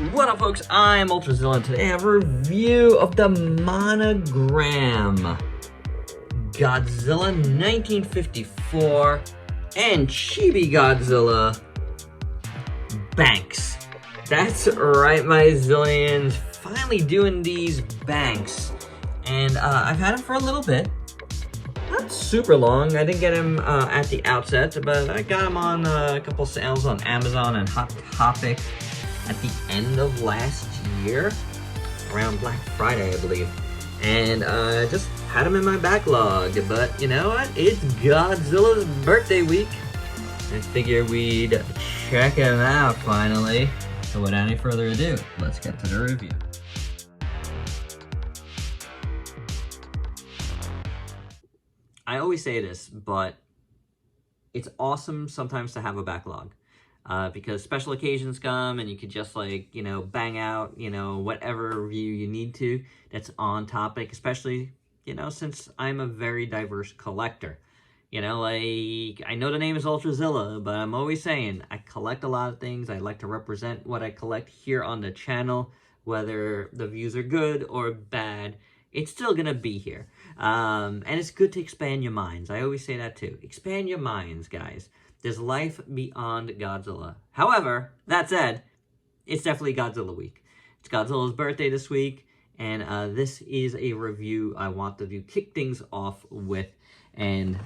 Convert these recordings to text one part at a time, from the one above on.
What up, folks? I'm Ultrazilla, and today I have a review of the Monogram Godzilla 1954 and Chibi Godzilla banks. That's right, my zillions. Finally doing these banks. And I've had them for a little bit. Not super long. I didn't get him at the outset, but I got him on a couple sales on Amazon and Hot Topic at the end of last year, around Black Friday, I believe. And just had him in my backlog. But you know what? It's Godzilla's birthday week. I figured we'd check him out finally. So without any further ado, let's get to the review. I always say this, but it's awesome sometimes to have a backlog. Because special occasions come and you could just bang out, whatever review you need to that's on topic, especially, since I'm a very diverse collector. I know the name is Ultrazilla, but I'm always saying I collect a lot of things. I like to represent what I collect here on the channel, whether the views are good or bad. It's still gonna be here. And it's good to expand your minds. I always say that too. Expand your minds, guys. There's life beyond Godzilla. However, that said, it's definitely Godzilla week. It's Godzilla's birthday this week, and this is a review I want to kick things off with. And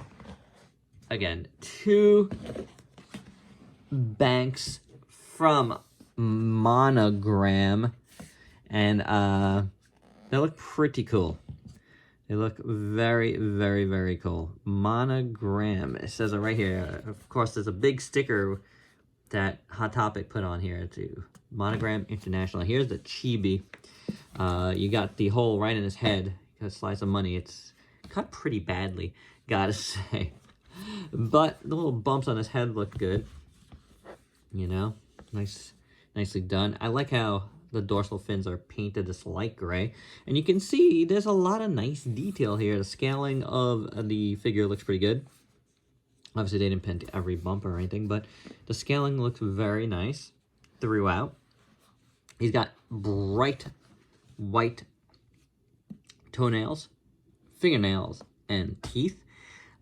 again, two banks from Monogram, and they look pretty cool. They look very, very, very cool. Monogram. It says it right here. Of course, there's a big sticker that Hot Topic put on here to Monogram International. Here's the Chibi. You got the hole right in his head. Got a slice of money. It's cut pretty badly, gotta say. But the little bumps on his head look good. Nicely done. I like how the dorsal fins are painted this light gray, and you can see there's a lot of nice detail here. The scaling of the figure looks pretty good. Obviously they didn't paint every bump or anything, but the scaling looks very nice throughout. He's got bright white toenails, fingernails, and teeth.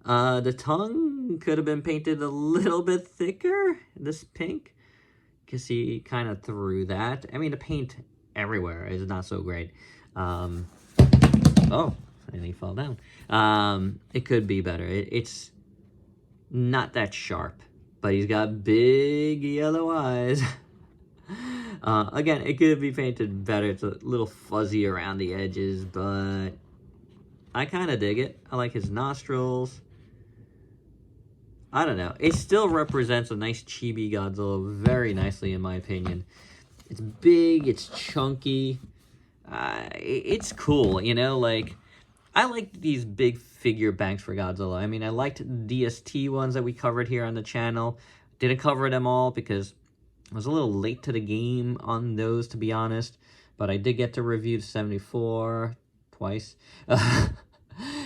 The tongue could have been painted a little bit thicker, this pink. Because he kind of threw that. I mean, the paint everywhere is not so great. Oh, and he fell down. It could be better. It's not that sharp, but he's got big yellow eyes. Again, it could be painted better. It's a little fuzzy around the edges, but I kind of dig it. I like his nostrils. I don't know. It still represents a nice Chibi Godzilla very nicely, in my opinion. It's big. It's chunky. It's cool, I like these big figure banks for Godzilla. I mean, I liked DST ones that we covered here on the channel. Didn't cover them all because I was a little late to the game on those, to be honest. But I did get to review the 74 twice.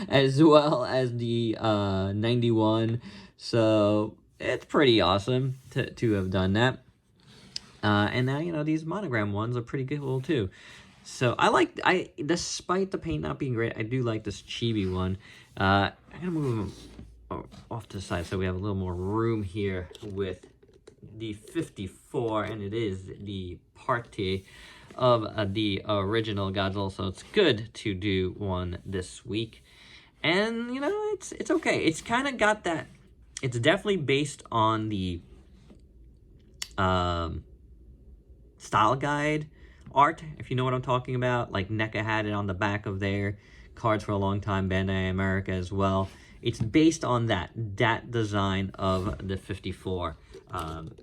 As well as the 91. So it's pretty awesome to have done that. And now, these Monogram ones are pretty cool too. So despite the paint not being great, I do like this Chibi one. I'm gonna move them off to the side so we have a little more room here with the 54, and it is the party of the original Godzilla, so it's good to do one this week. And it's okay. It's kind of got that. It's definitely based on the style guide art, if you know what I'm talking about. Like NECA had it on the back of their cards for a long time, Bandai America as well. It's based on that design of the 54.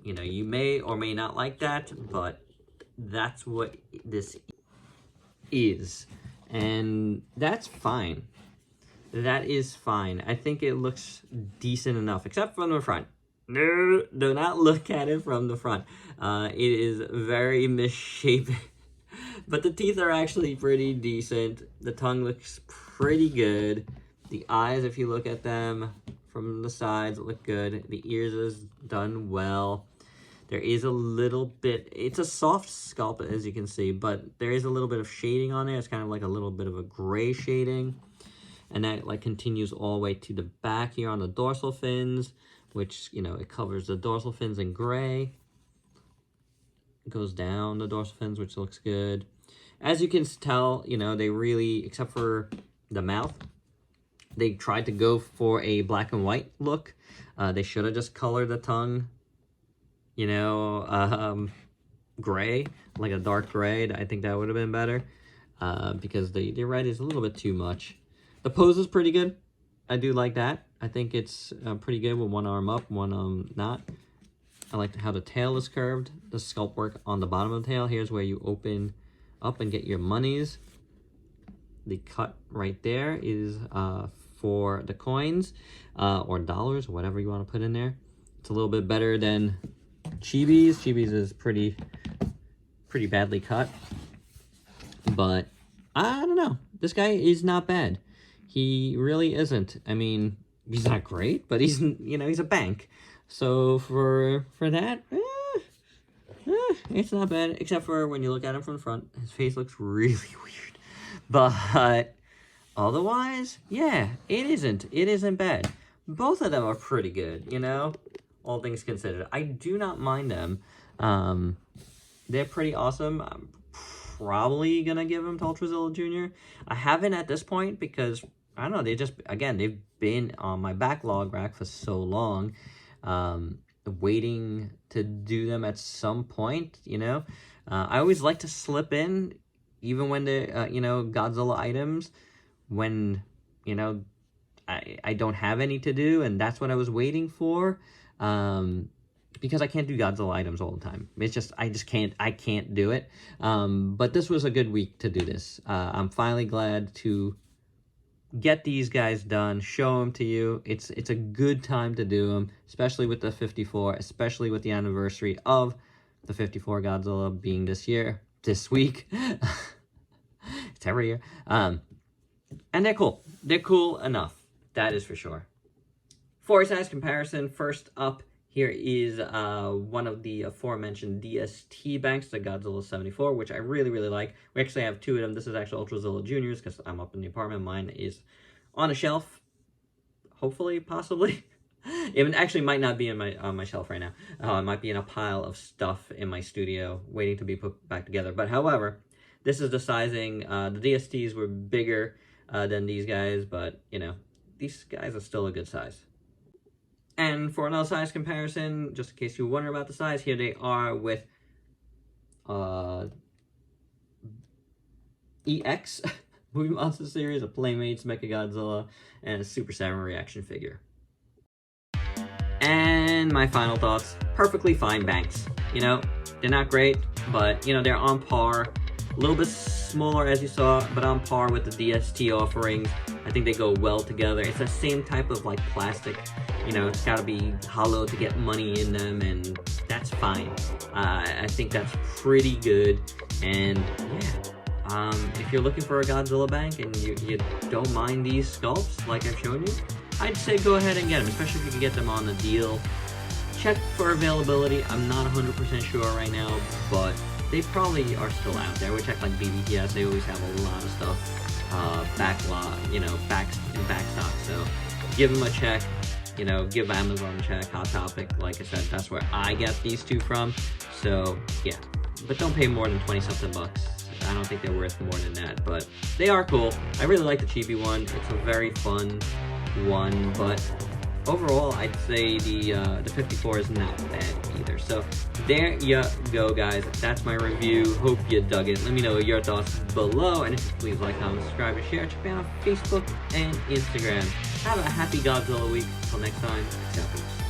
You may or may not like that, but that's what this is, and that's fine. That is fine. I think it looks decent enough, except from the front. No, do not look at it from the front. It is very misshapen, but the teeth are actually pretty decent. The tongue looks pretty good. The eyes, if you look at them from the sides, look good. The ears is done well. There is a little bit, it's a soft sculpt as you can see, but there is a little bit of shading on there. It's kind of like a little bit of a gray shading. And that like continues all the way to the back here on the dorsal fins, which, you know, it covers the dorsal fins in gray. It goes down the dorsal fins, which looks good. As you can tell, you know, they really, except for the mouth, they tried to go for a black and white look. They should have just colored the tongue, you know, gray, like a dark gray. I think that would have been better because the red is a little bit too much. The pose is pretty good. I do like that. I think it's pretty good with one arm up, one arm not. I like how the tail is curved. The sculpt work on the bottom of the tail. Here's where you open up and get your monies. The cut right there is for the coins or dollars, whatever you want to put in there. It's a little bit better than Chibi's. Chibi's is pretty badly cut. But I don't know. This guy is not bad. He really isn't. I mean, he's not great, but he's, you know, he's a bank. So for that, it's not bad, except for when you look at him from the front, his face looks really weird. But otherwise, yeah, it isn't bad. Both of them are pretty good, you know, all things considered. I do not mind them. They're pretty awesome. I'm probably gonna give them to Ultrazilla Jr. I haven't at this point because I don't know, they've been on my backlog rack for so long, waiting to do them at some point, you know. I always like to slip in, even when the, you know, Godzilla items, when, you know, I don't have any to do, and that's what I was waiting for, because I can't do Godzilla items all the time. It's just, I can't do it. But this was a good week to do this. I'm finally glad to get these guys done, show them to you. It's a good time to do them, especially with the 54, especially with the anniversary of the 54 Godzilla being this week. It's every year. And they're cool. They're cool enough. That is for sure. For a size comparison, first up here is one of the aforementioned DST banks, the Godzilla 74, which I really, really like. We actually have two of them. This is actually Ultrazilla Juniors because I'm up in the apartment. Mine is on a shelf, hopefully, possibly. It actually might not be on my shelf right now. It might be in a pile of stuff in my studio waiting to be put back together. But however, this is the sizing. The DSTs were bigger than these guys, but, you know, these guys are still a good size. And for another size comparison, just in case you wonder about the size, here they are with EX, Movie Monster Series, a Playmates Mechagodzilla, and a Super 7 reaction figure. And my final thoughts, perfectly fine banks. You know, they're not great, but, you know, they're on par. A little bit smaller, as you saw, but on par with the DST offerings. I think they go well together. It's the same type of, like, plastic. You know, it's got to be hollow to get money in them, and that's fine. I think that's pretty good. And, yeah, if you're looking for a Godzilla bank and you don't mind these sculpts, like I've shown you, I'd say go ahead and get them, especially if you can get them on the deal. Check for availability. I'm not 100% sure right now, but they probably are still out there. We check like BBTS, they always have a lot of stuff backlog, you know, back stock. So give them a check, you know, give Amazon a check, Hot Topic. Like I said, that's where I get these two from. So yeah, but don't pay more than 20-something bucks. I don't think they're worth more than that, but they are cool. I really like the Chibi one. It's a very fun one, but overall, I'd say the 54 is not bad either. So there you go, guys. That's my review. Hope you dug it. Let me know your thoughts below. And if you please like, comment, subscribe, and share. Check me out on Facebook and Instagram. Have a happy Godzilla week. Until next time, peace out.